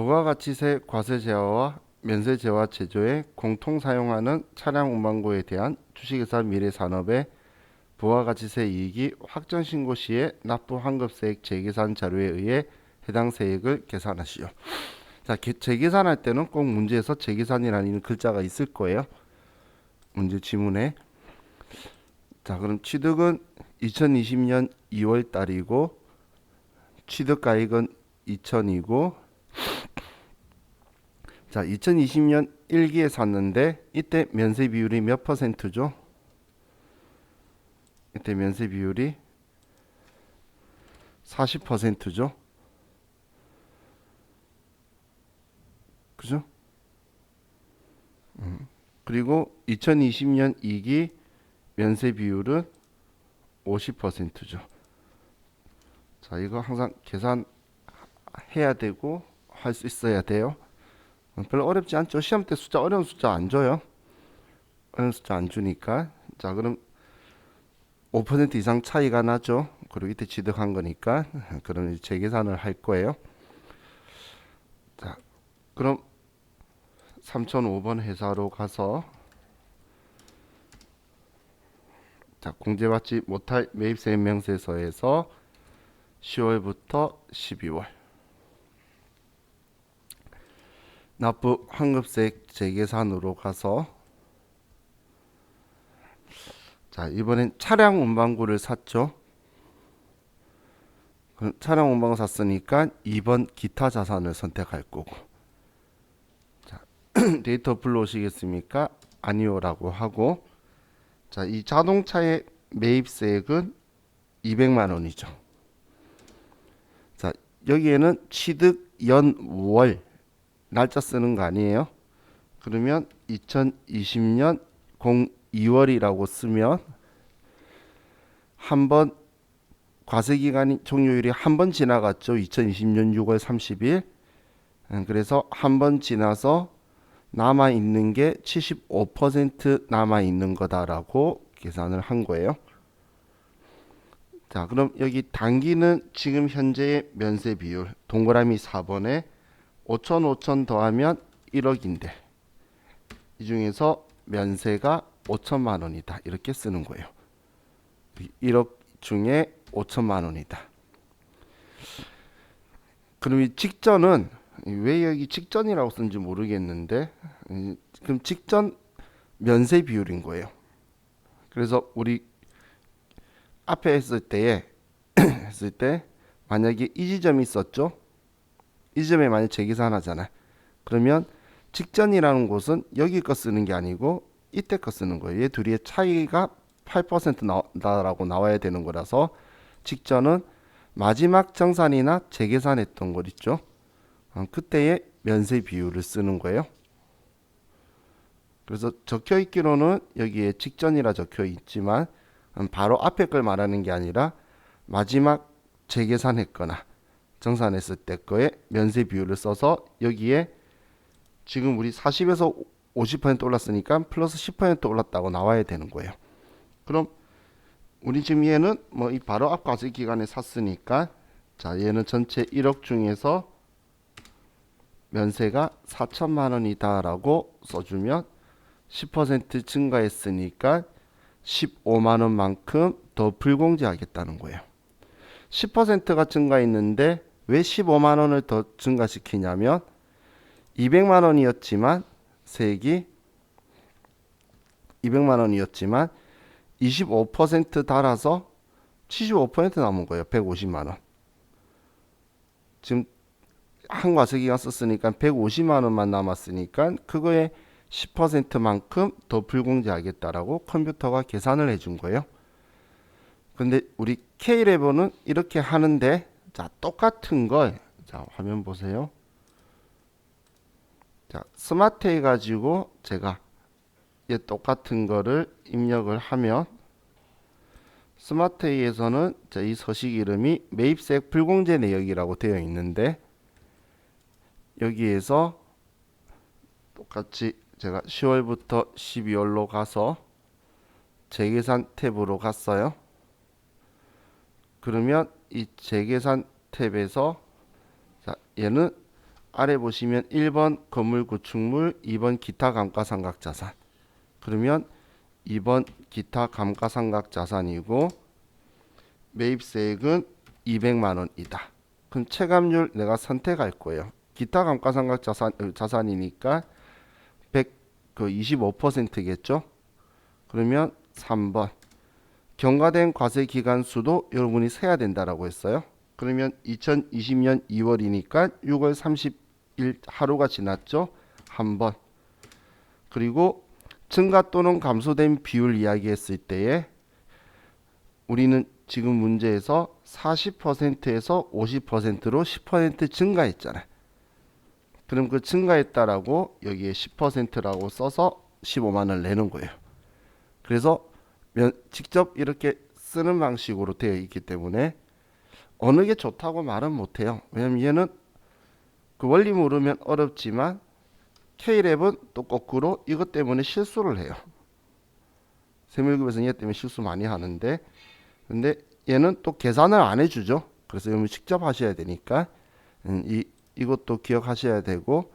부가가치세 과세 제화와 면세 제화 제도에 공통 사용하는 차량 운반고에 대한 주식회사 미래산업의 부가가치세 이익이 확정 신고 시에 납부 환급세액 재계산 자료에 의해 해당 세액을 계산하시오. 자, 재계산할 때는 꼭 문제에서 재계산이라는 글자가 있을 거예요. 문제 지문에. 자, 그럼 취득은 2020년 2월 달이고 취득가액은 2천이고, 자, 2020년 1기에 샀는데 이때 면세 비율이 몇 퍼센트죠? 이때 면세 비율이 40%죠. 그죠? 그리고 2020년 2기 면세 비율은 50%죠. 자, 이거 항상 계산해야 되고 할 수 있어야 돼요. 별로 어렵지 않죠. 시험 때 숫자 어려운 숫자 안 줘요. 어려운 숫자 안 주니까. 자, 그럼 5% 이상 차이가 나죠. 그리고 이때 취득한 거니까 그럼 이제 재계산을 할 거예요. 자, 그럼 3005번 회사로 가서, 자, 공제받지 못할 매입세 명세서에서 10월부터 12월 납부 환급세액 재계산으로 가서, 자, 이번엔 차량 운반구를 샀죠. 그럼 차량 운반구 샀으니까 2번 기타 자산을 선택할 거고. 자, 데이터 불러오시겠습니까? 아니오라고 하고. 자, 이 자동차의 매입세액은 200만 원이죠. 자, 여기에는 취득 연월 날짜 쓰는 거 아니에요? 그러면 2020년 02월이라고 쓰면 한 번 과세기간이 종료율이 한 번 지나갔죠. 2020년 6월 30일. 그래서 한 번 지나서 남아 있는 게 75% 남아 있는 거다라고 계산을 한 거예요. 자, 그럼 여기 단기는 지금 현재의 면세 비율 동그라미 4번에 5천 5천 더하면 1억인데 이 중에서 면세가 5천만 원이다 이렇게 쓰는 거예요. 1억 중에 5천만 원이다. 그럼 이 직전은 왜 여기 직전이라고 쓴지 모르겠는데, 그럼 직전 면세 비율인 거예요. 그래서 우리 앞에 했을 때에 했을 때 만약에 이 지점이 있었죠. 이 지점에 만약 재계산하잖아요. 그러면 직전이라는 곳은 여기 거 쓰는 게 아니고 이때 거 쓰는 거예요. 얘 둘이의 차이가 8% 나라고 나와야 되는 거라서 직전은 마지막 정산이나 재계산했던 것 있죠. 그때의 면세 비율을 쓰는 거예요. 그래서 적혀 있기로는 여기에 직전이라 적혀 있지만 바로 앞에 걸 말하는 게 아니라 마지막 재계산했거나 정산했을 때 거에 면세 비율을 써서 여기에 지금 우리 40에서 50% 올랐으니까 플러스 10% 올랐다고 나와야 되는 거예요. 그럼 우리 지금 얘는 뭐 이 바로 앞 과세 기간에 샀으니까, 자, 얘는 전체 1억 중에서 면세가 4천만 원이다라고 써주면 10% 증가했으니까 15만 원만큼 더 불공제하겠다는 거예요. 10%가 증가했는데 왜 15만 원을 더 증가시키냐면 200만 원이었지만 세액이 200만 원이었지만 25% 달아서 75% 남은 거예요. 150만 원. 지금 한 과세기간 썼으니까 150만 원만 남았으니까 그거에 10%만큼 더 불공제하겠다라고 컴퓨터가 계산을 해준 거예요. 근데 우리 K-레버는 이렇게 하는데, 자, 똑같은 걸, 자, 화면 보세요. 자, 스마트 해가지고 제가 얘 똑같은 거를 입력을 하면 스마트에서는 이 서식 이름이 매입세액 불공제 내역이라고 되어 있는데, 여기에서 똑같이 제가 10월부터 12월로 가서 재계산 탭으로 갔어요. 그러면 이 재계산 탭에서, 자, 얘는 아래 보시면 1번 건물 구축물, 2번 기타 감가상각자산. 그러면 2번 기타 감가상각자산이고 매입세액은 200만 원이다. 그럼 체감률 내가 선택할 거예요. 기타 감가상각자산이니까 25%겠죠. 그러면 3번 경과된 과세 기간 수도 여러분이 세야 된다라고 했어요. 그러면 2020년 2월이니까 6월 30일 하루가 지났죠. 한 번. 그리고 증가 또는 감소된 비율 이야기했을 때에 우리는 지금 문제에서 40%에서 50%로 10% 증가했잖아요. 그럼 그 증가했다라고 여기에 10%라고 써서 15만 원을 내는 거예요. 그래서 직접 이렇게 쓰는 방식으로 되어 있기 때문에 어느 게 좋다고 말은 못해요. 왜냐면 얘는 그 원리 모르면 어렵지만 K랩은 또 거꾸로 이것 때문에 실수를 해요. 세무일급에서는 얘 때문에 실수 많이 하는데 근데 얘는 또 계산을 안 해주죠. 그래서 여러분 직접 하셔야 되니까 이것도 기억하셔야 되고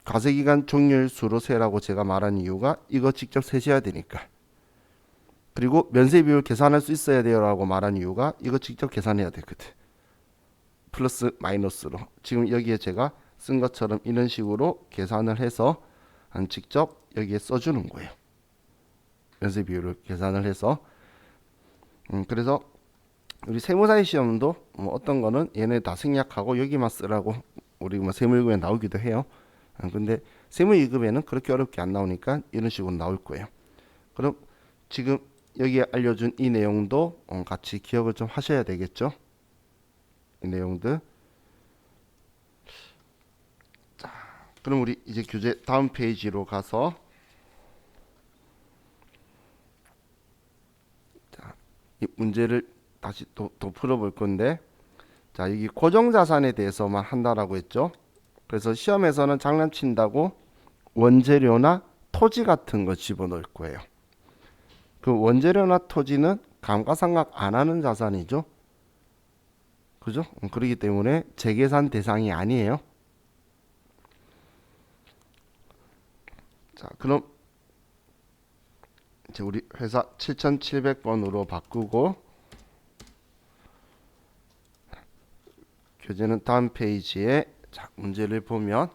과세기간 종료일 수로 세라고 제가 말한 이유가 이거 직접 세셔야 되니까. 그리고 면세 비율 계산할 수 있어야 돼요라고 말한 이유가 이거 직접 계산해야 되거든. 플러스 마이너스로. 지금 여기에 제가 쓴 것처럼 이런 식으로 계산을 해서 직접 여기에 써주는 거예요. 면세 비율을 계산을 해서. 그래서 우리 세무사의 시험도 뭐 어떤 거는 얘네 다 생략하고 여기만 쓰라고 우리 뭐 세무일급에 나오기도 해요. 근데 세무일급에는 그렇게 어렵게 안 나오니까 이런 식으로 나올 거예요. 그럼 지금 여기에 알려준 이 내용도 같이 기억을 좀 하셔야 되겠죠. 이 내용들. 자, 그럼 우리 이제 교재 다음 페이지로 가서 자, 이 문제를 다시 또 풀어볼 건데 자 여기 고정자산에 대해서만 한다라고 했죠. 그래서 시험에서는 장난친다고 원재료나 토지 같은 거 집어넣을 거예요. 그 원재료나 토지는 감가상각 안 하는 자산이죠. 그죠? 그렇기 때문에 재계산 대상이 아니에요. 자, 그럼 이제 우리 회사 7700번으로 바꾸고 교재는 다음 페이지에 자, 문제를 보면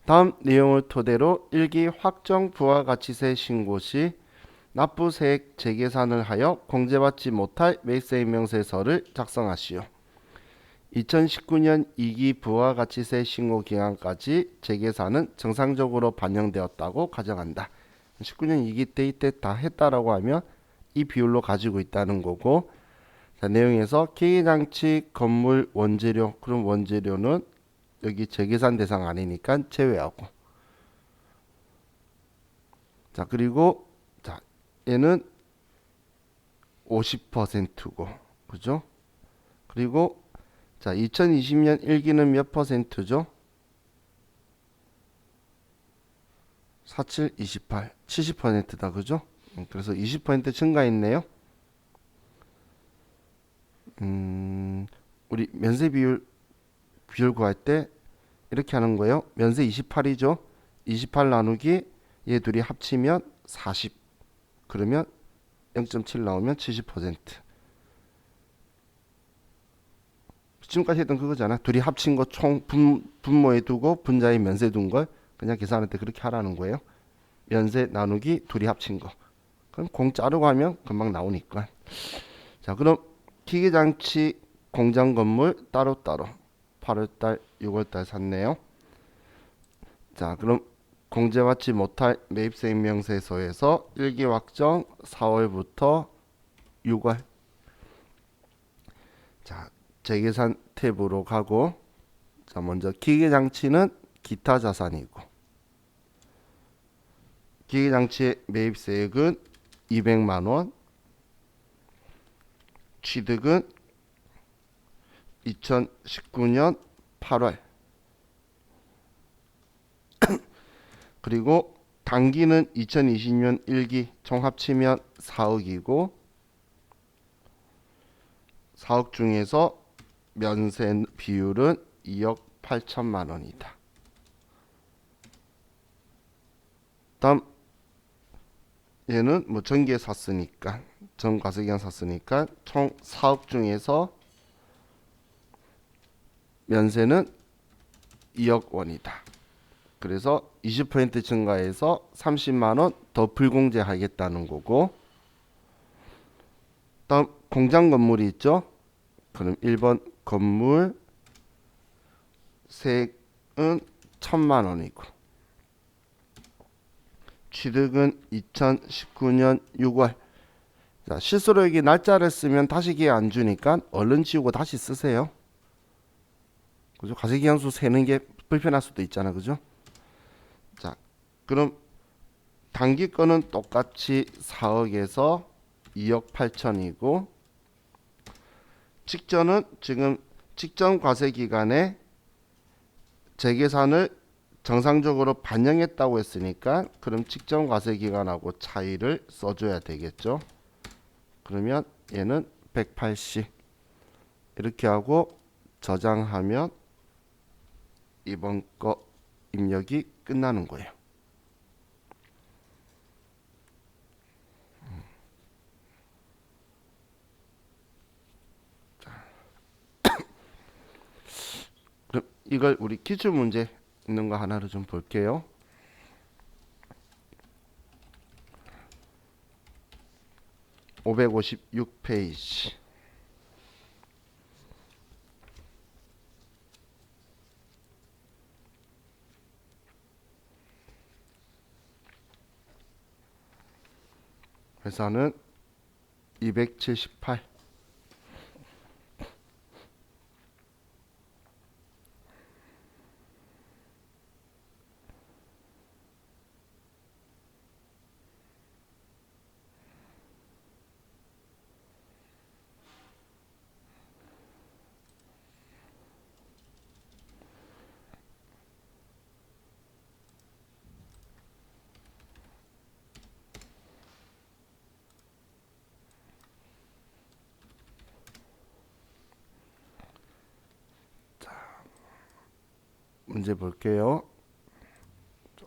다음 내용을 토대로 1기 확정 부가가치세 신고 시 납부세액 재계산을 하여 공제받지 못할 매입세입명세서를 작성하시오. 2019년 2기 부가가치세 신고 기간까지 재계산은 정상적으로 반영되었다고 가정한다. 19년 2기 때 이때 다 했다라고 하면 이 비율로 가지고 있다는 거고 자, 내용에서 기계장치, 건물, 원재료 그럼 원재료는 여기 재계산 대상 아니니까 제외하고 자 그리고 자 얘는 50%고 그죠? 그리고 자 2020년 1기는 몇 퍼센트죠? 47, 28, 70%다 그죠? 그래서 20% 증가했네요. 우리 면세 비율 구할 때 이렇게 하는 거예요. 면세 28이죠. 28 나누기 얘 둘이 합치면 40. 그러면 0.7 나오면 70%. 지금까지 했던 그거잖아. 둘이 합친 거 총 분모에 두고 분자에 면세 둔 걸 그냥 계산할 때 그렇게 하라는 거예요. 면세 나누기 둘이 합친 거. 그럼 공 자르고 하면 금방 나오니까. 자, 그럼 기계장치 공장 건물 따로따로 8월달, 6월달 샀네요. 자, 그럼 공제받지 못할 매입세입명세서에서 1기 확정 4월부터 6월. 자, 재계산 탭으로 가고 자, 먼저 기계장치는 기타 자산이고 기계장치의 매입세액은 200만 원. 취득은 2019년 8월. 그리고 당기는 2020년 1기 총 합치면 4억이고 4억 중에서 면세 비율은 2억 8천만 원이다. 다음 얘는 뭐 전기에 샀으니까 전 과세기간 샀으니까 총 4억 중에서 면세는 2억 원이다. 그래서 20% 증가해서 30만 원 더 불공제하겠다는 거고. 다음 공장 건물이 있죠. 그럼 1번 건물 세액은 1천만 원이고 취득은 2019년 6월. 자, 실수로 여기 날짜를 쓰면 다시 기회 안 주니까 얼른 지우고 다시 쓰세요. 그죠? 과세기간수 세는 게 불편할 수도 있잖아. 그죠? 자, 그럼 단기 거는 똑같이 4억에서 2억 8천이고 직전은 지금 직전 과세 기간에 재계산을 정상적으로 반영했다고 했으니까 그럼 직전 과세 기간하고 차이를 써줘야 되겠죠. 그러면 얘는 180 이렇게 하고 저장하면 이번 거 입력이 끝나는 거예요. 그럼 이걸 우리 기출 문제 있는 거 하나로 좀 볼게요. 556페이지. 회사는 278. 문제 볼게요.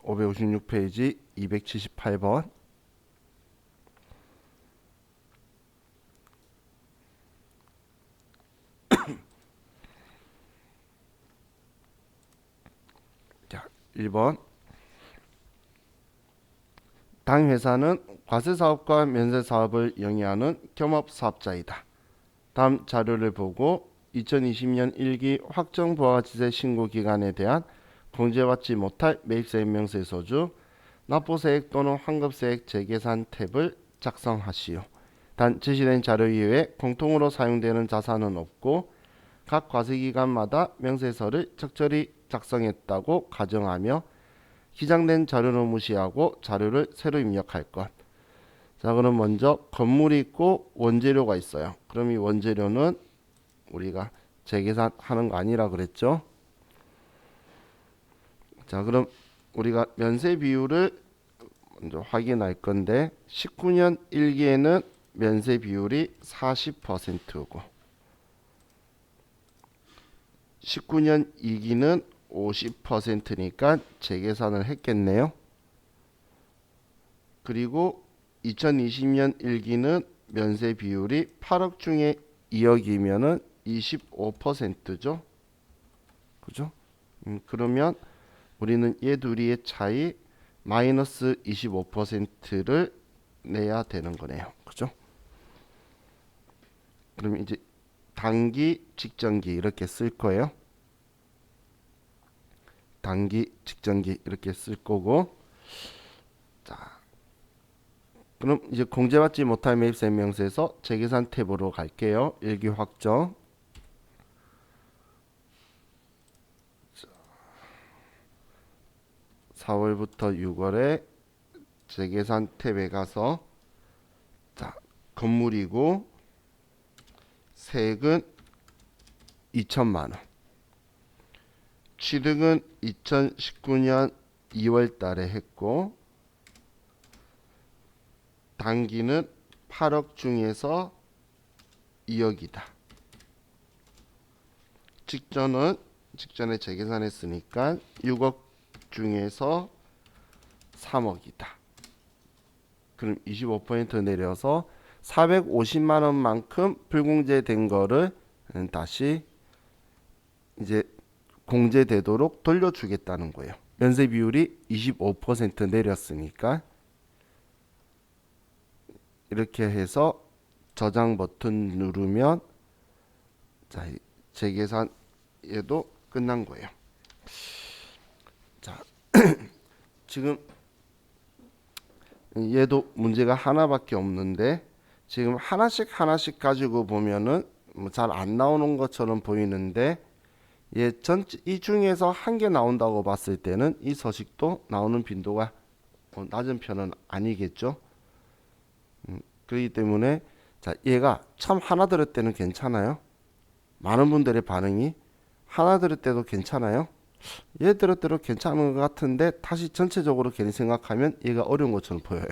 556페이지 278번. 자, 1번. 당 회사는 과세사업과 면세사업을 영위하는 겸업사업자이다. 다음 자료를 보고 2020년 1기 확정부가가치세 신고기간에 대한 공제받지 못할 매입세 명세서주, 납부세액 또는 환급세액 재계산 탭을 작성하시오. 단 제시된 자료 이외에 공통으로 사용되는 자산은 없고 각 과세기간마다 명세서를 적절히 작성했다고 가정하며 기장된 자료는 무시하고 자료를 새로 입력할 것. 자, 그럼 먼저 건물이 있고 원재료가 있어요. 그럼 이 원재료는 우리가 재계산하는 거 아니라 그랬죠. 자, 그럼 우리가 면세 비율을 먼저 확인할 건데 19년 1기에는 면세 비율이 40%고 19년 2기는 50%니까 재계산을 했겠네요. 그리고 2020년 1기는 면세 비율이 8억 중에 2억이면은 25%죠. 그죠? 그러면 우리는 얘 둘이의 차이 마이너스 25%를 내야 되는 거네요. 그죠? 그럼 이제 단기, 직전기 이렇게 쓸 거예요. 단기, 직전기 이렇게 쓸 거고. 자, 그럼 이제 공제받지 못할 매입세 명세서 재계산 탭으로 갈게요. 일기 확정. 4월부터 6월에 재계산 탭에 가서 자, 건물이고 세액은 2천만 원. 취득은 2019년 2월 달에 했고 단기는 8억 중에서 2억이다. 직전에 재계산했으니까 6억 중에서 3억이다. 그럼 25% 내려서 450만 원만큼 불공제된 거를 다시 이제 공제되도록 돌려주겠다는 거예요. 면세 비율이 25% 내렸으니까 이렇게 해서 저장 버튼 누르면 자, 재계산에도 끝난 거예요. 자, 지금 얘도 문제가 하나밖에 없는데 지금 하나씩 가지고 보면은 뭐 잘 안 나오는 것처럼 보이는데 이 중에서 한 개 나온다고 봤을 때는 이 서식도 나오는 빈도가 낮은 편은 아니겠죠. 그렇기 때문에 자, 얘가 처음 하나 들을 때는 괜찮아요. 많은 분들의 반응이 하나 들을 때도 괜찮아요. 얘 들을 때도 괜찮은 것 같은데 다시 전체적으로 괜히 생각하면 얘가 어려운 것처럼 보여요.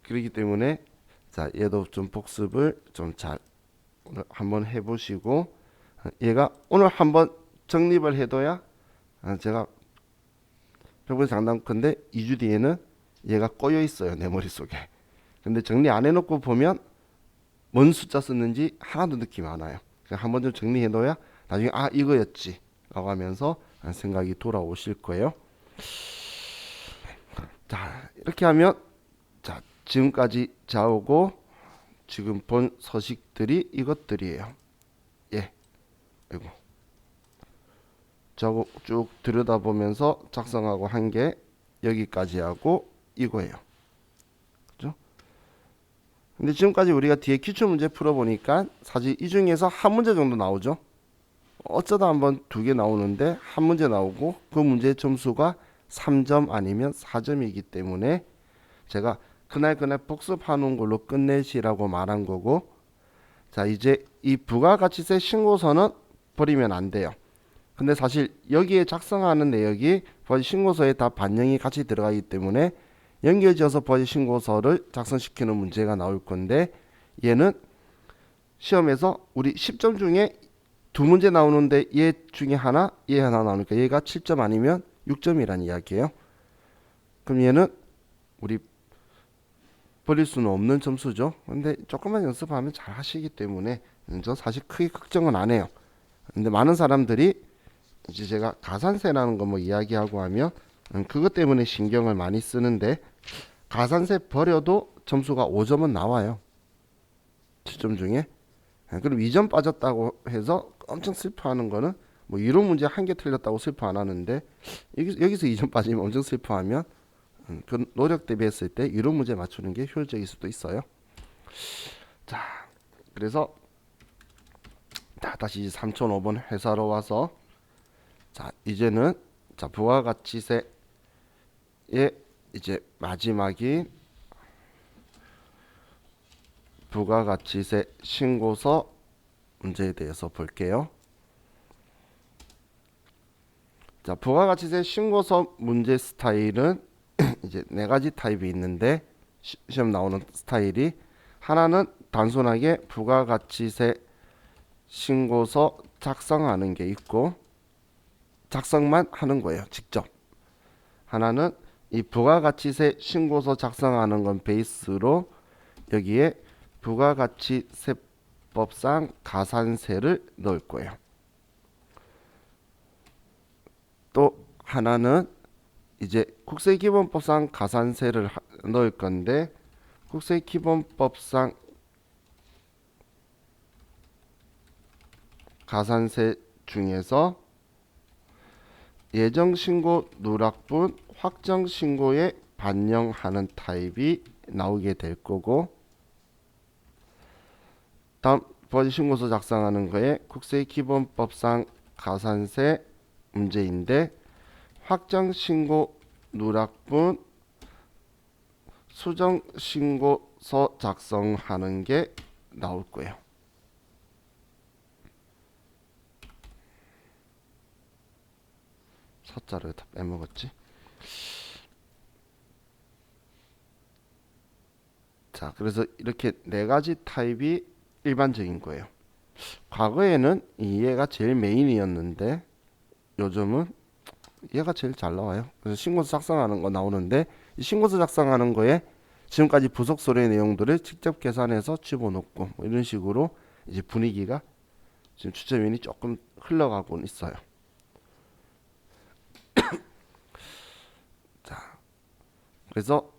그렇기 때문에 자, 얘도 좀 복습을 좀 잘 한번 해보시고 얘가 오늘 한번 정립을 해둬야 제가 표본 장담컨대 2주 뒤에는 얘가 꼬여 있어요, 내 머릿속에. 근데 정리 안 해놓고 보면 뭔 숫자 썼는지 하나도 느낌이 안 와요. 한번 좀 정리해둬야 나중에 아 이거였지 라고 하면서 생각이 돌아오실 거예요. 자, 이렇게 하면 자, 지금까지 자오고 지금 본 서식들이 이것들이에요. 예, 이거 저거 쭉 들여다보면서 작성하고 한 게 여기까지 하고 이거예요. 그죠? 근데 지금까지 우리가 뒤에 기출 문제 풀어보니까 사실 이 중에서 한 문제 정도 나오죠. 어쩌다 한번 두 개 나오는데 한 문제 나오고 그 문제의 점수가 3점 아니면 4점이기 때문에 제가 그날 복습하는 걸로 끝내시라고 말한 거고, 자 이제 이 부가가치세 신고서는 버리면 안 돼요. 근데 사실 여기에 작성하는 내역이 버짓 신고서에 다 반영이 같이 들어가기 때문에 연결지어서 버짓 신고서를 작성시키는 문제가 나올 건데 얘는 시험에서 우리 10점 중에 두 문제 나오는데 얘 중에 하나, 얘 하나 나오니까 얘가 7점 아니면 6점이란 이야기예요. 그럼 얘는 우리 버릴 수는 없는 점수죠. 근데 조금만 연습하면 잘 하시기 때문에 저 사실 크게 걱정은 안 해요. 근데 많은 사람들이 이제 제가 가산세라는 거 뭐 이야기하고 하면 그것 때문에 신경을 많이 쓰는데 가산세 버려도 점수가 5점은 나와요. 7점 중에. 그럼 2점 빠졌다고 해서 엄청 슬퍼하는 거는 뭐 이론 문제 한 개 틀렸다고 슬퍼 안 하는데 여기서 2점 빠지면 엄청 슬퍼하면 그 노력 대비했을 때 이론 문제 맞추는 게 효율적일 수도 있어요. 자, 그래서 다시 3005번 회사로 와서 자, 이제는 자, 부가가치세의 이제 마지막인 부가가치세 신고서 문제에 대해서 볼게요. 자, 부가가치세 신고서 문제 스타일은 이제 네 가지 타입이 있는데 시험 나오는 스타일이 하나는 단순하게 부가가치세 신고서 작성하는 게 있고 작성만 하는 거예요, 직접. 하나는 이 부가가치세 신고서 작성하는 건 베이스로 여기에 부가가치세법상 가산세를 넣을 거예요. 또 하나는 이제 국세기본법상 가산세를 넣을 건데 국세기본법상 가산세 중에서 예정신고 누락분 확정신고에 반영하는 타입이 나오게 될 거고, 다음 버짓신고서 작성하는 거에 국세기본법상 가산세 문제인데 확정신고 누락분 수정신고서 작성하는 게 나올 거예요. 서자를 다 빼먹었지. 자, 그래서 이렇게 네 가지 타입이 일반적인 거예요. 과거에는 얘가 제일 메인이었는데 요즘은 얘가 제일 잘 나와요. 그래서 신고서 작성하는 거 나오는데 이 신고서 작성하는 거에 지금까지 부속 서류의 내용들을 직접 계산해서 집어넣고 뭐 이런 식으로 이제 분위기가 지금 주체면이 조금 흘러가고 있어요. 그래서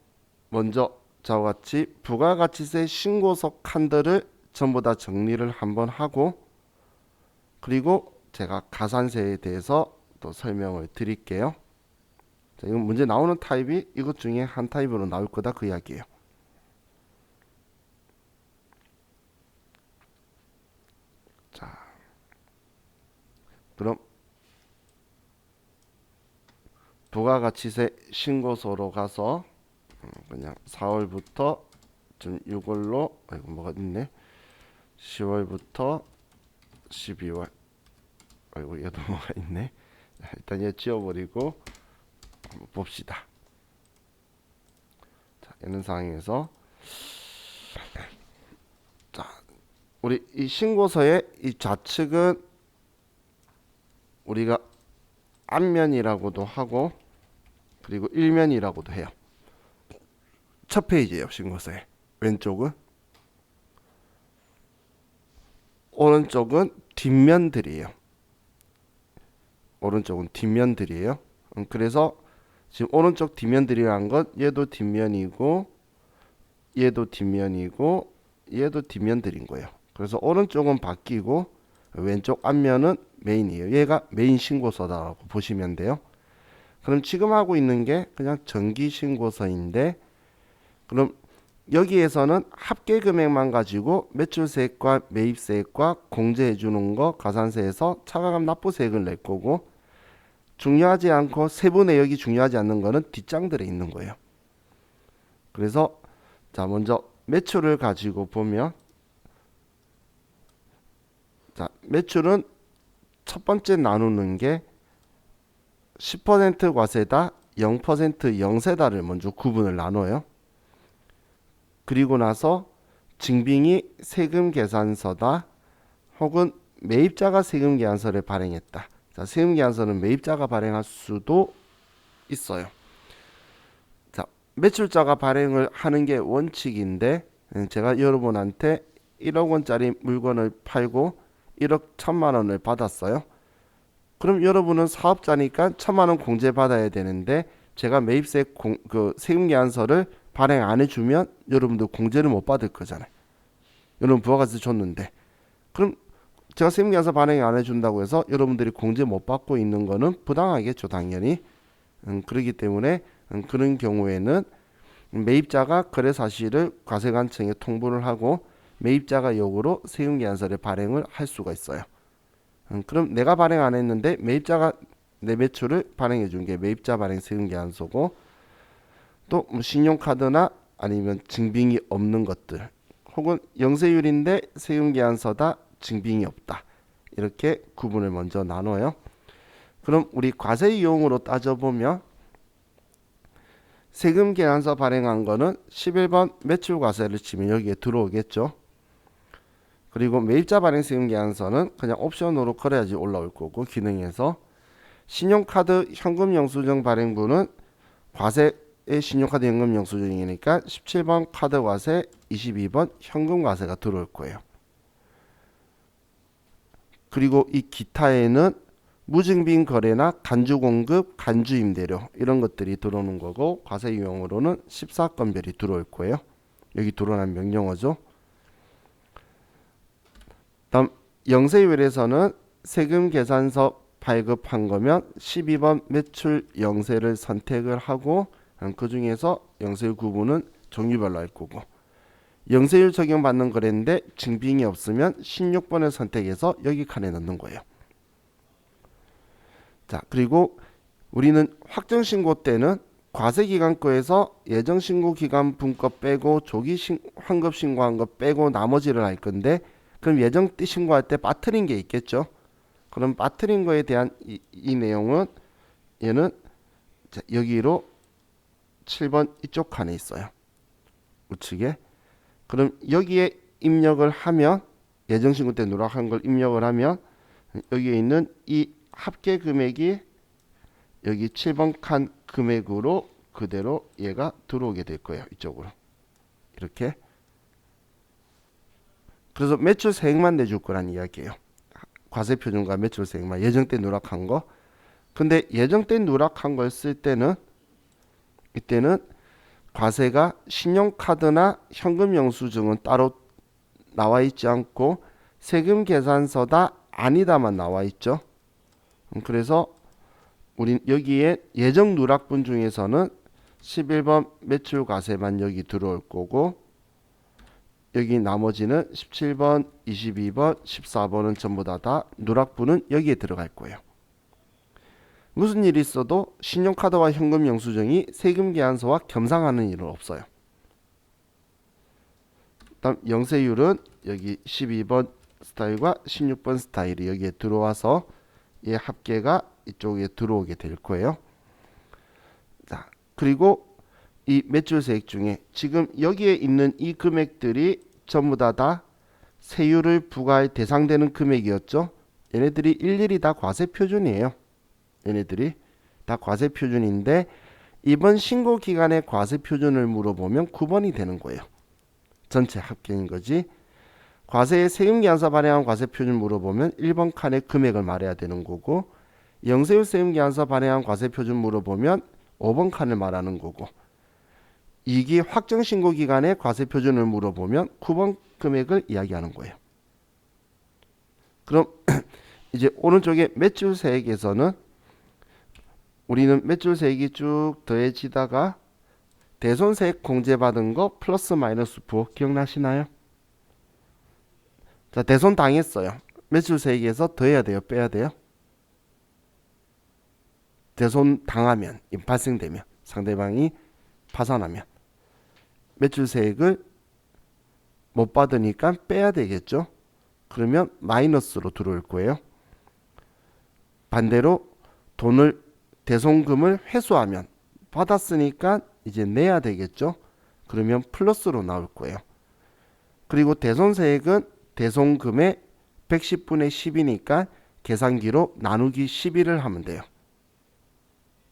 먼저 저와 같이 부가가치세 신고서 칸들을 전부 다 정리를 한번 하고 그리고 제가 가산세에 대해서 또 설명을 드릴게요. 자, 이건 문제 나오는 타입이 이것 중에 한 타입으로 나올 거다 그 이야기예요. 자, 그럼 부가가치세 신고서로 가서 그냥 4월부터 좀 6월로 아이고 뭐가 있네. 10월부터 12월 아이고 얘도 뭐가 있네. 일단 얘 지워버리고 한번 봅시다. 자, 이런 상황에서 자, 우리 이 신고서의 이 좌측은 우리가 앞면이라고도 하고 그리고 일면이라고도 해요. 첫 페이지예요, 신고서에. 왼쪽은 오른쪽은 뒷면들이에요. 오른쪽은 뒷면들이에요. 그래서 지금 오른쪽 뒷면들이라는 건 얘도 뒷면이고 얘도 뒷면이고 얘도 뒷면들인 거예요. 그래서 오른쪽은 바뀌고 왼쪽 앞면은 메인이에요. 얘가 메인 신고서다라고 보시면 돼요. 그럼 지금 하고 있는 게 그냥 정기 신고서인데 그럼 여기에서는 합계 금액만 가지고 매출세액과 매입세액과 공제해 주는 거 가산세에서 차가감 납부세액을 낼 거고 중요하지 않고 세부 내역이 중요하지 않는 거는 뒷장들에 있는 거예요. 그래서 자 먼저 매출을 가지고 보면 자 매출은 첫 번째 나누는 게 10% 과세다 0% 영세다를 먼저 구분을 나눠요. 그리고 나서 증빙이 세금 계산서다 혹은 매입자가 세금 계산서를 발행했다. 자, 세금 계산서는 매입자가 발행할 수도 있어요. 자, 매출자가 발행을 하는 게 원칙인데 제가 여러분한테 1억 원짜리 물건을 팔고 1억 1천만 원을 받았어요. 그럼 여러분은 사업자니까 1천만 원 공제 받아야 되는데 제가 매입세 그 세금 계산서를 발행 안 해주면 여러분도 공제를 못 받을 거잖아요. 여러분 부가가치 줬는데 그럼 제가 세금계산서 발행 안 해준다고 해서 여러분들이 공제 못 받고 있는 거는 부당하겠죠 당연히. 그렇기 때문에 그런 경우에는 매입자가 거래 사실을 과세관청에 통보를 하고 매입자가 역으로 세금계산서를 발행을 할 수가 있어요. 그럼 내가 발행 안 했는데 매입자가 내 매출을 발행해 준 게 매입자 발행 세금계산서고 또 뭐 신용카드나 아니면 증빙이 없는 것들 혹은 영세율인데 세금계산서다 증빙이 없다 이렇게 구분을 먼저 나눠요. 그럼 우리 과세이용으로 따져보면 세금계산서 발행한 거는 11번 매출과세를 치면 여기에 들어오겠죠. 그리고 매입자 발행 세금계산서는 그냥 옵션으로 걸어야지 올라올 거고 기능에서 신용카드 현금 영수증 발행부는 과세 신용카드 현금 영수증이니까 17번 카드과세 22번 현금과세가 들어올 거예요. 그리고 이 기타에는 무증빙 거래나 간주공급, 간주임대료 이런 것들이 들어오는 거고 과세 유형으로는 14건별이 들어올 거예요. 여기 드러난 명령어죠. 다음 영세율에서는 세금 계산서 발급한 거면 12번 매출 영세를 선택을 하고 그 중에서 영세율 구분은 종류별로 할 거고 영세율 적용받는 거래인데 증빙이 없으면 16번을 선택해서 여기 칸에 넣는 거예요. 자 그리고 우리는 확정신고 때는 과세기간 거에서 예정신고 기간 분거 빼고 조기 환급 신고한 거 빼고 나머지를 할 건데 그럼 예정 신고할 때 빠뜨린 게 있겠죠. 그럼 빠뜨린 거에 대한 이 내용은 얘는 자, 여기로 7번 이쪽 칸에 있어요. 우측에. 그럼 여기에 입력을 하면 예정신고 때 누락한 걸 입력을 하면 여기에 있는 이 합계 금액이 여기 7번 칸 금액으로 그대로 얘가 들어오게 될 거예요. 이쪽으로 이렇게. 그래서 매출 세액만 내줄 거란 이야기예요. 과세표준과 매출 세액만 예정 때 누락한 거. 근데 예정 때 누락한 걸 쓸 때는 이때는 과세가 신용카드나 현금 영수증은 따로 나와 있지 않고 세금 계산서다 아니다만 나와 있죠. 그래서 우린 여기에 예정 누락분 중에서는 11번 매출 과세만 여기 들어올 거고 여기 나머지는 17번, 22번, 14번은 전부 다 누락분은 여기에 들어갈 거예요. 무슨 일이 있어도 신용카드와 현금 영수증이 세금 계산서와 겸상하는 일은 없어요. 다음 영세율은 여기 12번 스타일과 16번 스타일이 여기에 들어와서 얘 합계가 이쪽에 들어오게 될 거예요. 자, 그리고 이 매출세액 중에 지금 여기에 있는 이 금액들이 전부 다 세율을 부과할 대상되는 금액이었죠. 얘네들이 일일이 다 과세표준이에요. 얘네들이 다 과세표준인데 이번 신고기간의 과세표준을 물어보면 9번이 되는 거예요. 전체 합계인 거지. 과세의 세금계산서 발행한 과세표준 물어보면 1번 칸의 금액을 말해야 되는 거고 영세율 세금계산서 발행한 과세표준 물어보면 5번 칸을 말하는 거고 이기 확정신고기간의 과세표준을 물어보면 9번 금액을 이야기하는 거예요. 그럼 이제 오른쪽에 매출세액에서는 우리는 매출세액이 쭉 더해지다가 대손세액 공제받은 거 플러스 마이너스 부호 기억나시나요? 자, 대손 당했어요. 매출세액에서 더해야 돼요? 빼야 돼요? 대손 당하면, 발생되면, 상대방이 파산하면 매출세액을 못 받으니까 빼야 되겠죠? 그러면 마이너스로 들어올 거예요. 반대로 돈을 대손금을 회수하면 받았으니까 이제 내야 되겠죠? 그러면 플러스로 나올 거예요. 그리고 대손세액은 대손금의 110분의 10이니까 계산기로 나누기 11을 하면 돼요.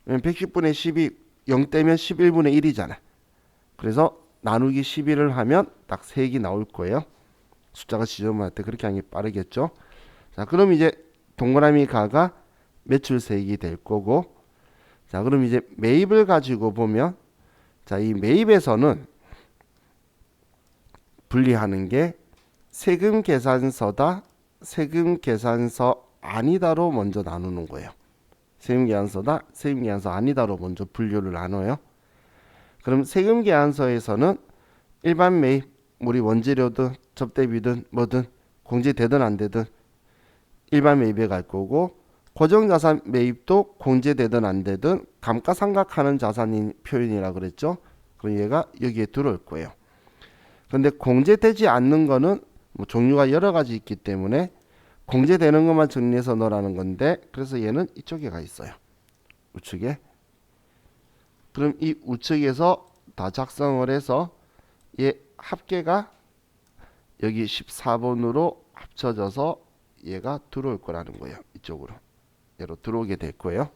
110분의 10이 0대면 11분의 1이잖아. 그래서 나누기 11을 하면 딱 세액이 나올 거예요. 숫자가 지저분할 때 그렇게 하는 게 빠르겠죠. 자, 그럼 이제 동그라미 가가 매출세액이 될 거고 자, 그럼 이제 매입을 가지고 보면 자, 이 매입에서는 분리하는 게 세금 계산서다, 세금 계산서 아니다로 먼저 나누는 거예요. 세금 계산서다, 세금 계산서 아니다로 먼저 분류를 나눠요. 그럼 세금 계산서에서는 일반 매입, 우리 원재료든 접대비든 뭐든 공제되든 안 되든 일반 매입에 갈 거고 고정자산 매입도 공제되든 안 되든 감가상각하는 자산인 표현이라 그랬죠. 그럼 얘가 여기에 들어올 거예요. 근데 공제되지 않는 거는 뭐 종류가 여러 가지 있기 때문에 공제되는 것만 정리해서 넣으라는 건데 그래서 얘는 이쪽에 가 있어요. 우측에. 그럼 이 우측에서 다 작성을 해서 얘 합계가 여기 14번으로 합쳐져서 얘가 들어올 거라는 거예요. 이쪽으로. 얘로 들어오게 될 거예요.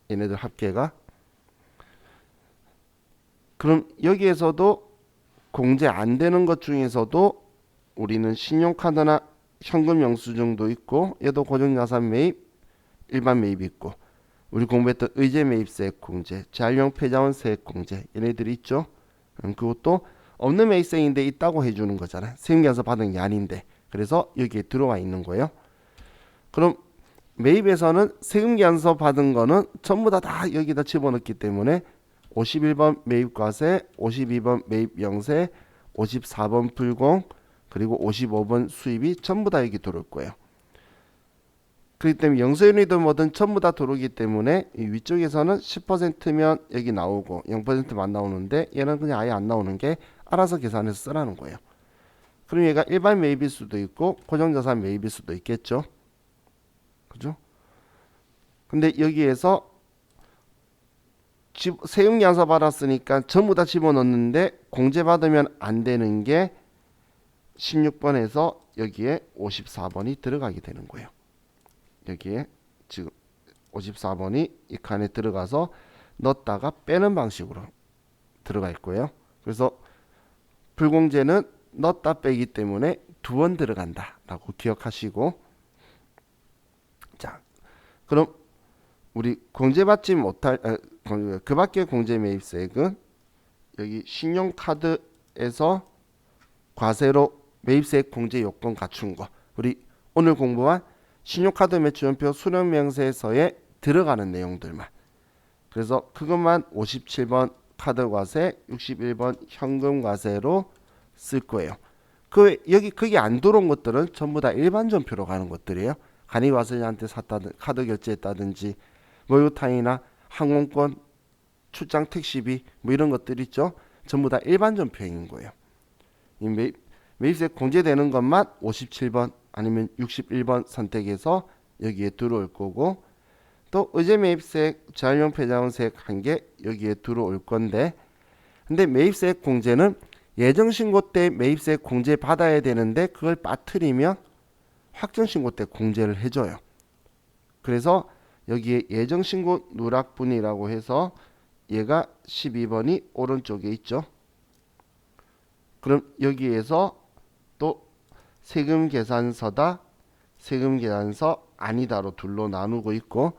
얘네들 합계가. 그럼 여기에서도 공제 안 되는 것 중에서도 우리는 신용카드나 현금 영수증도 있고 얘도 고정자산 매입, 일반 매입이 있고 우리 공부했던 의제 매입세액 공제, 재활용 폐자원 세액 공제 얘네들이 있죠. 그것도 없는 매입세액인데 있다고 해주는 거잖아. 세금계산서 받은 게 아닌데 그래서 여기에 들어와 있는 거예요. 그럼 매입에서는 세금계산서 받은 거는 전부 다 여기다 집어넣기 때문에 51번 매입과세, 52번 매입영세, 54번 불공, 그리고 55번 수입이 전부 다 여기 들어올 거예요. 그렇기 때문에 영세윤이든 뭐든 전부 다 들어오기 때문에 이 위쪽에서는 10%면 여기 나오고 0%만 안 나오는데 얘는 그냥 아예 안 나오는 게 알아서 계산해서 쓰라는 거예요. 그럼 얘가 일반 매입일 수도 있고 고정자산 매입일 수도 있겠죠. 그죠? 근데 여기에서 세금계산서 받았으니까 전부 다 집어넣는데 공제받으면 안 되는 게 16번에서 여기에 54번이 들어가게 되는 거예요. 여기에 지금 54번이 이 칸에 들어가서 넣었다가 빼는 방식으로 들어가 있고요. 그래서 불공제는 넣었다 빼기 때문에 두 번 들어간다 라고 기억하시고, 자 그럼 우리 공제받지 못할 그 밖의 공제 매입세액은 여기 신용카드에서 과세로 매입세액 공제 요건 갖춘 거, 우리 오늘 공부한 신용카드 매출연표 수령명세서에 들어가는 내용들만, 그래서 그것만 57번 카드과세, 61번 현금과세로 쓸 거예요. 여기 그게 안 들어온 것들은 전부 다 일반 전표로 가는 것들이에요. 간이과세자한테 샀다든 카드 결제했다든지 목욕탕이나 항공권, 출장 택시비 뭐 이런 것들 있죠. 전부 다 일반 전표인 거예요. 이 매입세 공제되는 것만 57번 아니면 61번 선택해서 여기에 들어올 거고, 또 의제 매입세액, 재활용 폐자원세액 한 개 여기에 들어올 건데, 근데 매입세액 공제는 예정신고 때 매입세액 공제 받아야 되는데 그걸 빠뜨리면 확정신고 때 공제를 해줘요. 그래서 여기에 예정신고 누락분이라고 해서 얘가 12번이 오른쪽에 있죠. 그럼 여기에서 또 세금계산서다, 세금계산서 아니다로 둘로 나누고 있고,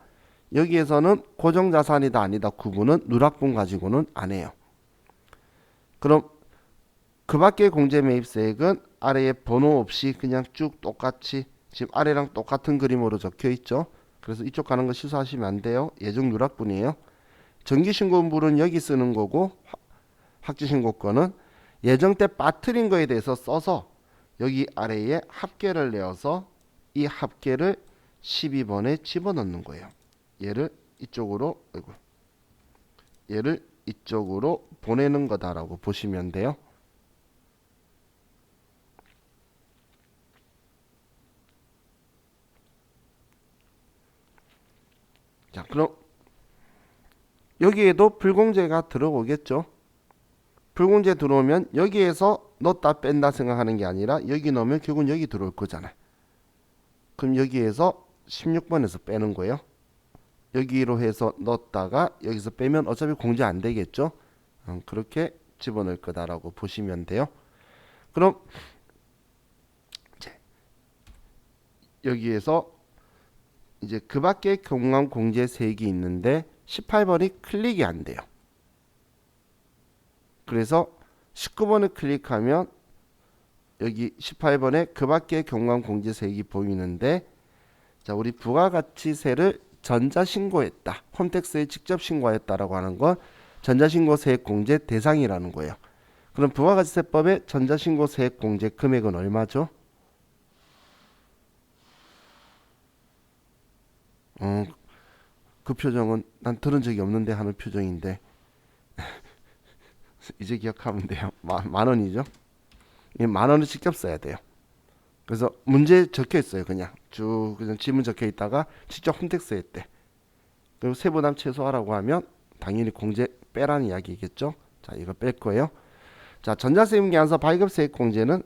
여기에서는 고정자산이다 아니다 구분은 누락분 가지고는 안 해요. 그럼 그 밖의 공제 매입세액은 아래에 번호 없이 그냥 쭉 똑같이 지금 아래랑 똑같은 그림으로 적혀 있죠. 그래서 이쪽 가는 거 실수하시면 안 돼요. 예정 누락분이에요. 정기신고물은 여기 쓰는 거고, 확정신고권은 예정 때 빠뜨린 거에 대해서 써서 여기 아래에 합계를 내어서 이 합계를 12번에 집어넣는 거예요. 얘를 이쪽으로 보내는 거다라고 보시면 돼요. 자, 그럼 여기에도 불공제가 들어오겠죠. 불공제 들어오면 여기에서 넣었다 뺀다 생각하는 게 아니라 여기 넣으면 결국은 여기 들어올 거잖아요. 그럼 여기에서 16번에서 빼는 거예요. 여기로 해서 넣었다가 여기서 빼면 어차피 공제 안 되겠죠. 그렇게 집어넣을 거다라고 보시면 돼요. 그럼 여기에서 이제 그 밖에 경감 공제 세액이 있는데 18번이 클릭이 안 돼요. 그래서 19번을 클릭하면 여기 18번에 그 밖에 경감 공제 세액이 보이는데, 자, 우리 부가가치세를 전자신고했다, 홈택스에 직접 신고했다라고 하는 건 전자신고세액 공제 대상이라는 거예요. 그럼 부가가치세법의 전자신고세액 공제 금액은 얼마죠? 그 표정은 난 들은 적이 없는데 하는 표정인데 이제 기억하면 돼요. 만 원이죠. 만 원을 직접 써야 돼요. 그래서 문제 적혀 있어요. 그냥 쭉 그냥 지문 적혀 있다가 직접 홈택스 했대. 그리고 세부담 최소화라고 하면 당연히 공제 빼라는 이야기겠죠. 자, 이거 뺄 거예요. 자, 전자세금계산서 발급세액 공제는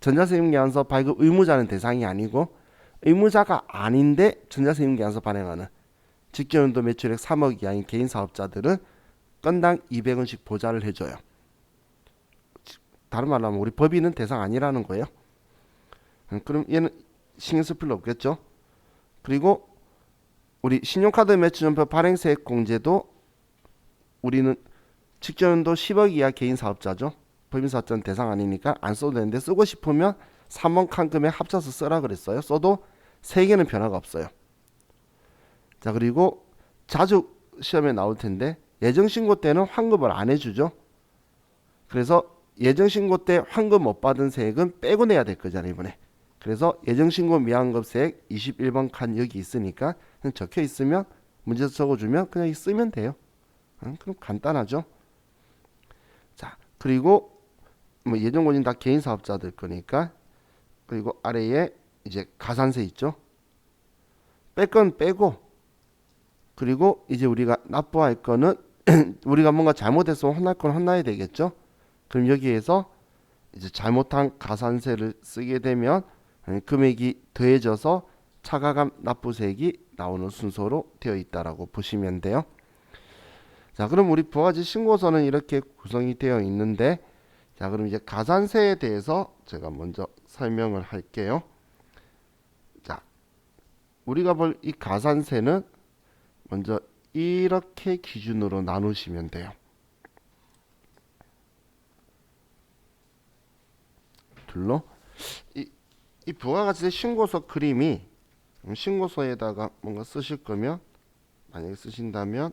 전자세금계산서 발급 의무자는 대상이 아니고, 의무자가 아닌데 전자세금계산서 발행하는 직전연도 매출액 3억 이하인 개인 사업자들은 건당 200원씩 보좌를 해줘요. 다른 말로 하면 우리 법인은 대상 아니라는 거예요. 그럼 얘는 신경 쓸 필요 없겠죠. 그리고 우리 신용카드 매출연표 발행세액 공제도 우리는 직전연도 10억 이하 개인 사업자죠. 법인사업자는 대상 아니니까 안 써도 되는데, 쓰고 싶으면 3번 칸금에 합쳐서 쓰라 그랬어요. 써도 3개는 변화가 없어요. 자, 그리고 자주 시험에 나올 텐데 예정신고 때는 환급을 안 해주죠. 그래서 예정신고 때 환급 못 받은 세액은 빼고 내야 될 거잖아요, 이번에. 그래서 예정신고 미환급세액 21번 칸 여기 있으니까 그냥 적혀 있으면 문제에서 적어주면 그냥 쓰면 돼요. 그럼 간단하죠. 자, 그리고 뭐 예정권인 다 개인 사업자들 거니까, 그리고 아래에 이제 가산세 있죠. 뺄 건 빼고, 그리고 이제 우리가 납부할 거는 우리가 뭔가 잘못했으면 혼날 건 혼나야 되겠죠. 그럼 여기에서 이제 잘못한 가산세를 쓰게 되면 금액이 더해져서 차가감 납부세액이 나오는 순서로 되어 있다라고 보시면 돼요. 자, 그럼 우리 부가가치 신고서는 이렇게 구성이 되어 있는데, 자, 그럼 이제 가산세에 대해서 제가 먼저 설명을 할게요. 자, 우리가 볼 이 가산세는 먼저 이렇게 기준으로 나누시면 돼요. 둘로. 이 부가가치세 신고서 그림이, 신고서에다가 뭔가 쓰실 거면, 만약에 쓰신다면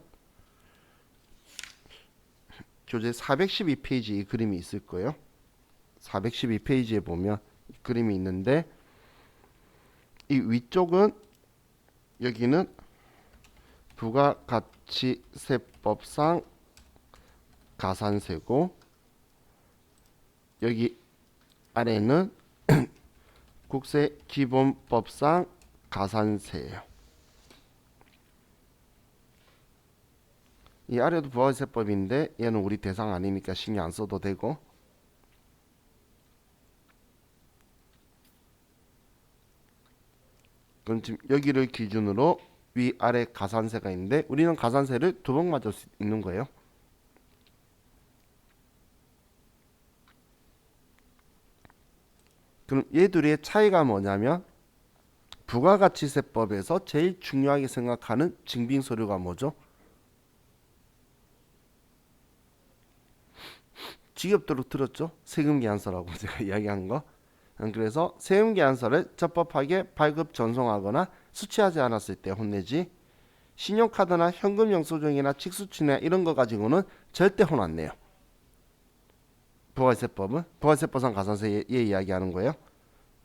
교재 412페이지 이 그림이 있을 거예요. 412페이지에 보면 이 그림이 있는데, 이 위쪽은, 여기는 부가가치세법상 가산세고, 여기 아래는 국세기본법상 가산세예요. 이 아래도 부가세법인데 얘는 우리 대상 아니니까 신경 안 써도 되고, 그럼 지금 여기를 기준으로 위아래 가산세가 있는데, 우리는 가산세를 두 번 맞을 수 있는 거예요. 그럼 얘 둘의 차이가 뭐냐면, 부가가치세법에서 제일 중요하게 생각하는 증빙서류가 뭐죠? 지겹도록 들었죠? 세금계산서라고 제가 이야기한 거. 그래서 세금계산서를 적법하게 발급 전송하거나 수취하지 않았을 때 혼내지, 신용카드나 현금 영수증이나 칙수취나 이런 거 가지고는 절대 혼 안 내요. 부가세법은 부가세법상 가산세 얘 이야기하는 거예요.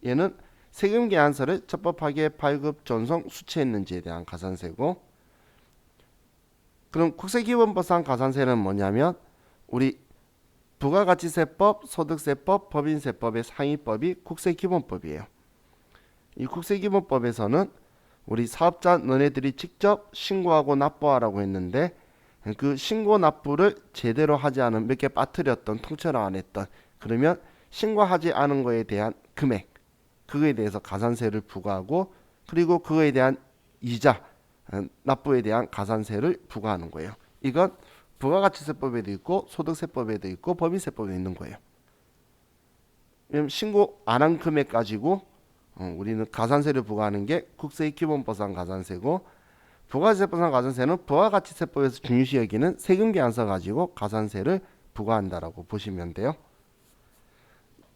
얘는 세금계산서를 적법하게 발급 전송 수취했는지에 대한 가산세고, 그럼 국세기본법상 가산세는 뭐냐면, 우리 부가가치세법, 소득세법, 법인세법의 상위법이 국세기본법이에요. 이 국세기본법에서는 우리 사업자 너네들이 직접 신고하고 납부하라고 했는데, 그 신고 납부를 제대로 하지 않은, 몇 개 빠뜨렸던, 통째로 안 했던, 그러면 신고하지 않은 거에 대한 금액, 그거에 대해서 가산세를 부과하고, 그리고 그거에 대한 이자, 납부에 대한 가산세를 부과하는 거예요. 이건 부가가치세법에도 있고 소득세법에도 있고 법인세법에도 있는 거예요. 왜냐면 신고 안 한 금액 가지고 우리는 가산세를 부과하는 게 국세기본법상 가산세고, 부가가치세법상 가산세는 부가가치세법에서 중요시 여기는 세금계산서 가지고 가산세를 부과한다라고 보시면 돼요.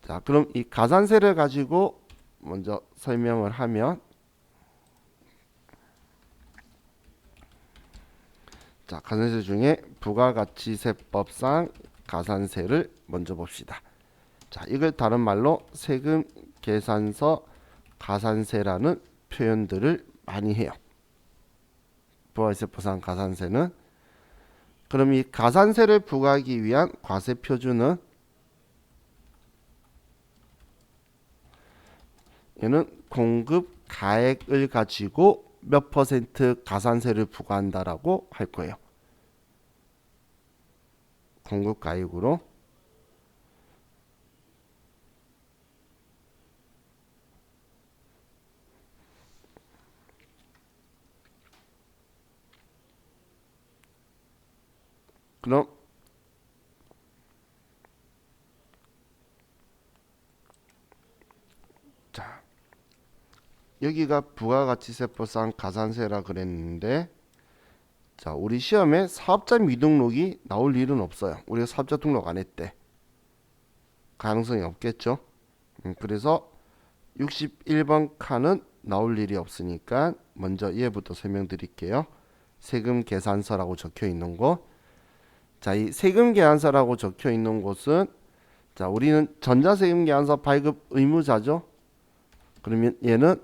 자, 그럼 이 가산세를 가지고 먼저 설명을 하면, 자, 가산세 중에 부가가치세법상 가산세를 먼저 봅시다. 자, 이걸 다른 말로 세금계산서 가산세라는 표현들을 많이 해요. 부가가치세법상 가산세는. 그럼 이 가산세를 부과하기 위한 과세표준은, 얘는 공급 가액을 가지고 몇 퍼센트 가산세를 부과한다라고 할 거예요. 공급 가액으로. 그럼 자, 여기가 부가가치세법상 가산세라 그랬는데, 자, 우리 시험에 사업자 미등록이 나올 일은 없어요. 우리가 사업자 등록 안 했대. 가능성이 없겠죠. 그래서 61번 칸은 나올 일이 없으니까 먼저 얘부터 설명드릴게요. 세금계산서라고 적혀 있는 곳. 자, 이 세금계산서라고 적혀 있는 곳은, 자, 우리는 전자세금계산서 발급 의무자죠. 그러면 얘는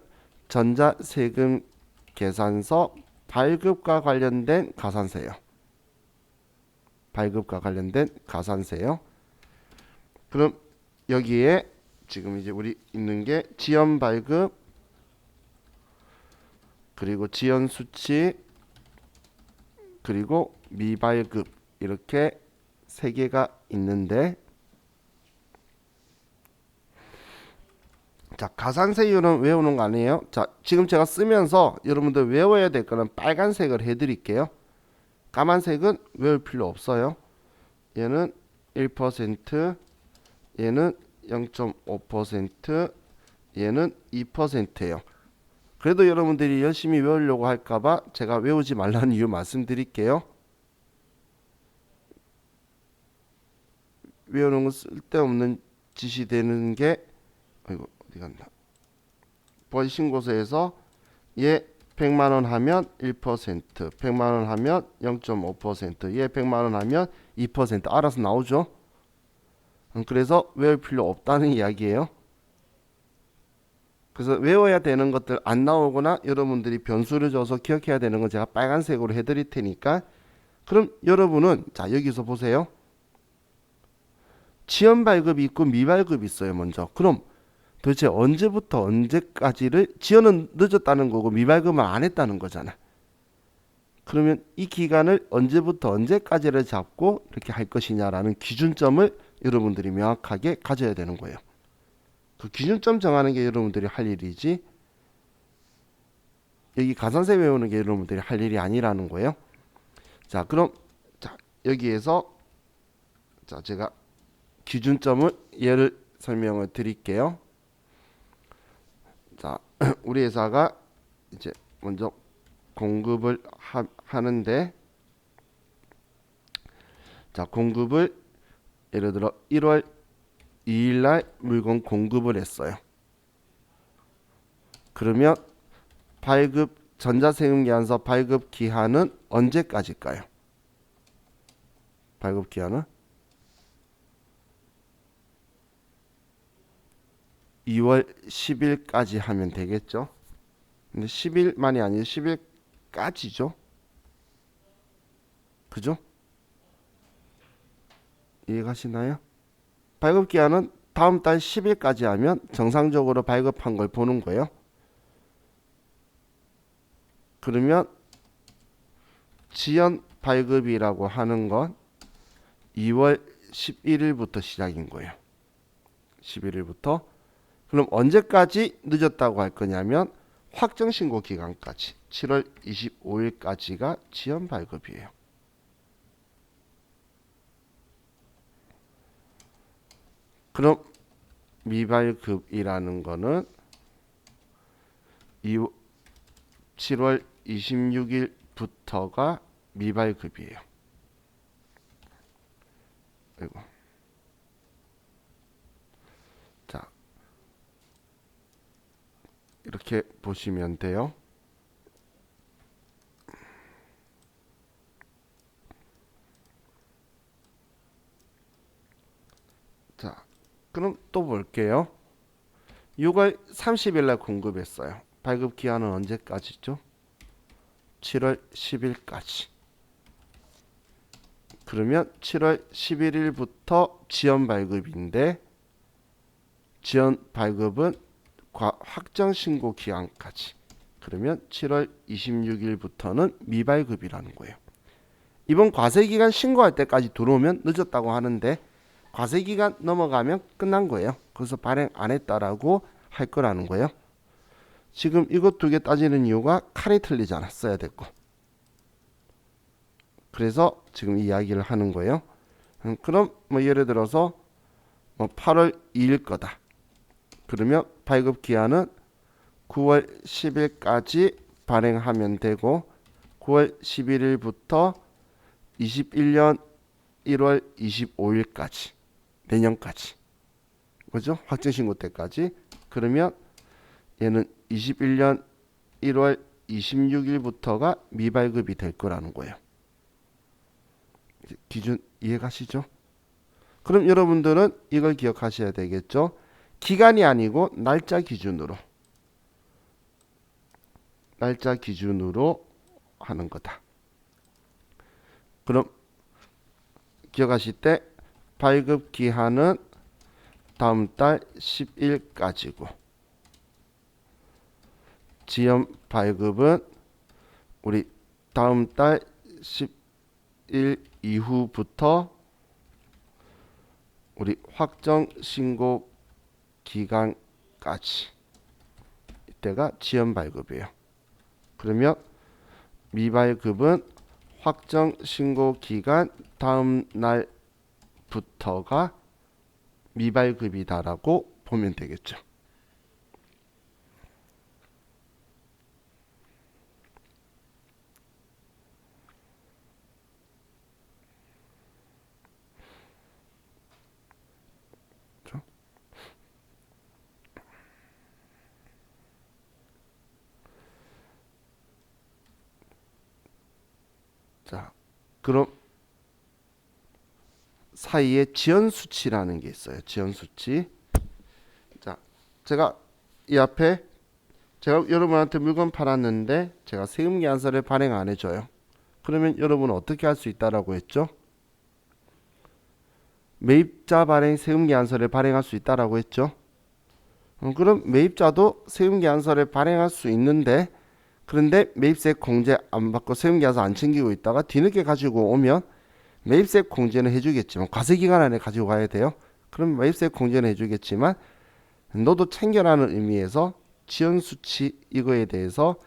전자세금계산서 발급과 관련된 가산세예요. 발급과 관련된 가산세요. 그럼 여기에 지금 이제 우리 있는 게 지연 발급, 그리고 지연 수취, 그리고 미발급, 이렇게 세 개가 있는데, 자, 가산세율은 외우는 거 아니에요. 자, 지금 제가 쓰면서 여러분들 외워야 될 거는 빨간색을 해드릴게요. 까만색은 외울 필요 없어요. 얘는 1%, 얘는 0.5%, 얘는 2%예요. 그래도 여러분들이 열심히 외우려고 할까봐 제가 외우지 말라는 이유 말씀드릴게요. 외우는 건 쓸데없는 짓이 되는 게, 아이고 어디 갔나? 보신고서에서 얘 100만 원 하면 1%, 100만 원 하면 0.5%, 얘 100만 원 하면 2% 알아서 나오죠. 그래서 외울 필요 없다는 이야기예요. 그래서 외워야 되는 것들 안 나오거나 여러분들이 변수를 줘서 기억해야 되는 건 제가 빨간색으로 해드릴 테니까, 그럼 여러분은 자 여기서 보세요. 지연 발급이 있고 미발급이 있어요. 먼저 그럼 도대체 언제부터 언제까지를, 지연은 늦었다는 거고 미발급은 안 했다는 거잖아. 그러면 이 기간을 언제부터 언제까지를 잡고 이렇게 할 것이냐라는 기준점을 여러분들이 명확하게 가져야 되는 거예요. 그 기준점 정하는 게 여러분들이 할 일이지, 여기 가산세 외우는 게 여러분들이 할 일이 아니라는 거예요. 자, 그럼 자 여기에서 자 제가 기준점을 예를 설명을 드릴게요. 자, 우리 회사가 이제 먼저 공급을 하는데, 자 공급을 예를 들어 1월 2일 날 물건 공급을 했어요. 그러면 발급 전자세금계산서 발급 기한은 언제까지일까요? 발급 기한은 2월 10일까지 하면 되겠죠. 근데 10일만이 아니라 10일까지죠. 그죠? 이해가시나요? 발급 기한은 다음 달 10일까지 하면 정상적으로 발급한 걸 보는 거예요. 그러면 지연 발급이라고 하는 건 2월 11일부터 시작인 거예요. 11일부터. 그럼 언제까지 늦었다고 할 거냐면 확정신고 기간까지 7월 25일까지가 지연 발급이에요. 그럼 미발급이라는 거는 7월 26일부터가 미발급이에요. 아이고. 자, 이렇게 보시면 돼요. 자, 그럼 또 볼게요. 6월 30일 날 공급했어요. 발급 기한은 언제까지죠? 7월 10일까지. 그러면 7월 11일부터 지연 발급인데, 지연 발급은 확정 신고 기한까지. 그러면 7월 26일부터는 미발급이라는 거예요. 이번 과세기간 신고할 때까지 들어오면 늦었다고 하는데, 과세기간 넘어가면 끝난 거예요. 그래서 발행 안 했다라고 할 거라는 거예요. 지금 이것 두 개 따지는 이유가 칼이 틀리잖아. 써야 될 거. 그래서 지금 이야기를 하는 거예요. 그럼 뭐 예를 들어서 뭐 8월 2일 거다. 그러면 발급 기한은 9월 10일까지 발행하면 되고, 9월 11일부터 21년 1월 25일까지, 내년까지. 그죠? 확정신고 때까지. 그러면 얘는 21년 1월 26일부터가 미발급이 될 거라는 거예요. 기준 이해가시죠? 그럼 여러분들은 이걸 기억하셔야 되겠죠? 기간이 아니고 날짜 기준으로 하는 거다. 그럼 기억하실 때 발급 기한은 다음 달 10일까지고, 지연 발급은 우리 다음 달 10일 이후부터 우리 확정 신고 기간까지 날까지 이때가 지연 발급이에요. 그러면 미발급은 확정 신고 기간 다음 날부터가 미발급이다라고 보면 되겠죠. 자, 그럼 사이에 지연 수치라는 게 있어요. 지연 수치. 자, 제가 이 앞에 제가 여러분한테 물건 팔았는데 제가 세금 계산서를 발행 안 해줘요. 그러면 여러분은 어떻게 할 수 있다라고 했죠? 매입자 발행 세금 계산서를 발행할 수 있다라고 했죠. 그럼 매입자도 세금 계산서를 발행할 수 있는데 그런데 매입세 공제 안 받고 세금 계산서 안 챙기고 있다가 뒤늦게 가지고 오면 매입세 공제는 해주겠지만 과세기간 안에 가지고 가야 돼요. 그럼 매입세 공제는 해주겠지만 너도 챙겨라는 의미에서 지연수치 이거에 대해서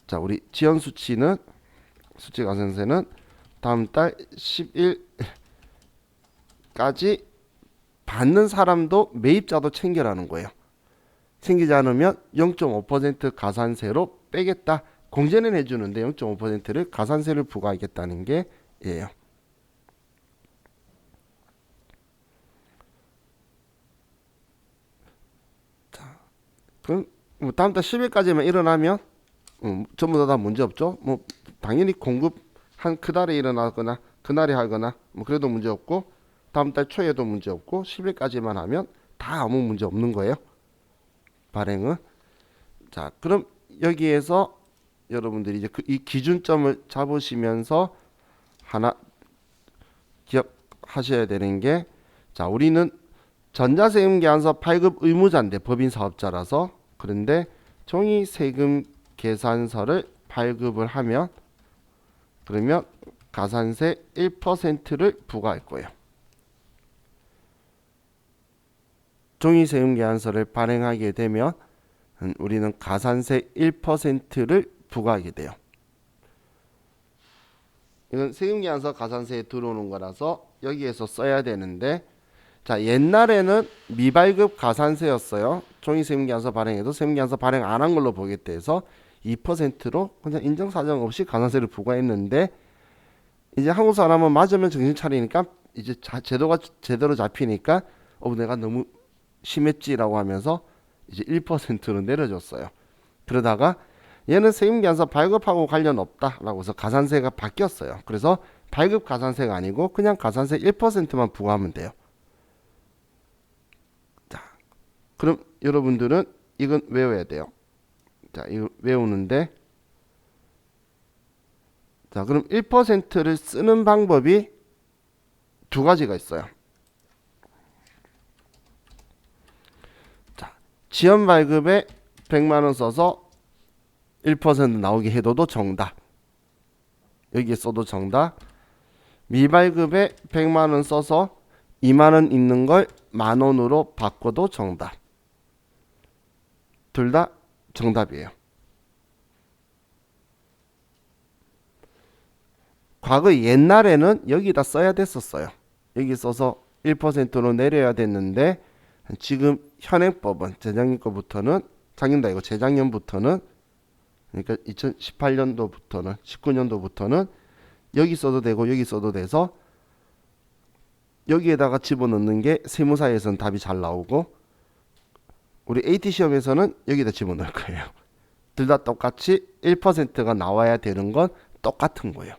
자 우리 지연수치는 수치가산세는 다음 달 10일까지 받는 사람도 매입자도 챙겨라는 거예요. 챙기지 않으면 0.5% 가산세로 빼겠다. 공제는 해주는데 0.5%를 가산세를 부과하겠다는 게 예요. 자, 그럼 뭐 다음 달 10일까지만 일어나면 전부 다 문제 없죠. 뭐 당연히 공급 한 그달에 일어나거나 그날에 하거나 뭐 그래도 문제 없고 다음 달 초에도 문제 없고 10일까지만 하면 다 아무 문제 없는 거예요. 발행은. 자, 그럼 여기에서 여러분들이 이제 이 기준점을 잡으시면서 하나 기억하셔야 되는 게 자, 우리는 전자세금 계산서 발급 의무자인데 법인 사업자라서 그런데 종이 세금 계산서를 발급을 하면 그러면 가산세 1%를 부과할 거예요. 종이 세금 계산서를 발행하게 되면 우리는 가산세 1%를 부과하게 돼요. 이건 세금 계산서 가산세에 들어오는 거라서 여기에서 써야 되는데 자 옛날에는 미발급 가산세였어요. 종이세금 계산서 발행해도 세금 계산서 발행 안 한 걸로 보겠다 해서 2%로 그냥 인정사정 없이 가산세를 부과했는데 이제 한국 사람은 맞으면 정신 차리니까 이제 제도가 제대로 잡히니까 내가 너무 심했지라고 하면서 이제 1%로 내려줬어요. 그러다가 얘는 세금 계산서 발급하고 관련 없다라고 해서 가산세가 바뀌었어요. 그래서 발급 가산세가 아니고 그냥 가산세 1%만 부과하면 돼요. 자, 그럼 여러분들은 이건 외워야 돼요. 자, 이거 외우는데 자, 그럼 1%를 쓰는 방법이 두 가지가 있어요. 자, 지연 발급에 100만 원 써서 1% 나오게 해둬도 정답. 여기에 써도 정답. 미발급에 100만 원 써서 2만 원 있는 걸 만 원으로 바꿔도 정답. 둘 다 정답이에요. 과거 옛날에는 여기다 써야 됐었어요. 여기 써서 1%로 내려야 됐는데 지금 현행법은 재작년 거부터는 작년도 아니고 재작년부터는 그러니까 2018년도부터는 19년도부터는 여기 써도 되고 여기 써도 돼서 여기에다가 집어넣는 게 세무사에서는 답이 잘 나오고 우리 AT 시험에서는 여기다 집어넣을 거예요. 둘 다 똑같이 1%가 나와야 되는 건 똑같은 거예요.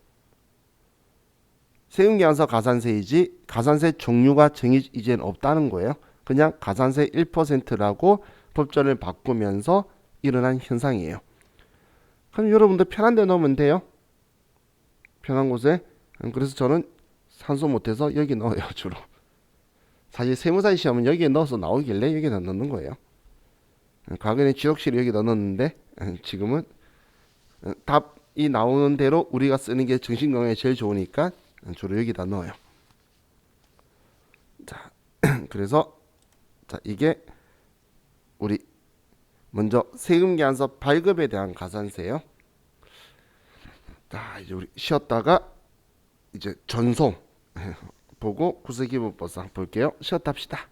세금계산서 가산세이지 가산세 종류가 정해져 이제는 없다는 거예요. 그냥 가산세 1%라고 법전을 바꾸면서 일어난 현상이에요. 그럼 여러분들 편한 데 넣으면 돼요. 편한 곳에. 그래서 저는 산수 못해서 여기 넣어요 주로. 사실 세무사 시험은 여기에 넣어서 나오길래 여기다 넣는 거예요. 과거에는 지록실에 여기다 넣었는데 지금은 답이 나오는 대로 우리가 쓰는 게 정신건강에 제일 좋으니까 주로 여기다 넣어요. 자, 그래서 자 이게 우리 먼저 세금계산서 발급에 대한 가산세요. 자, 이제 우리 쉬었다가 이제 전송 보고 구세기본법상 볼게요. 쉬었다 합시다.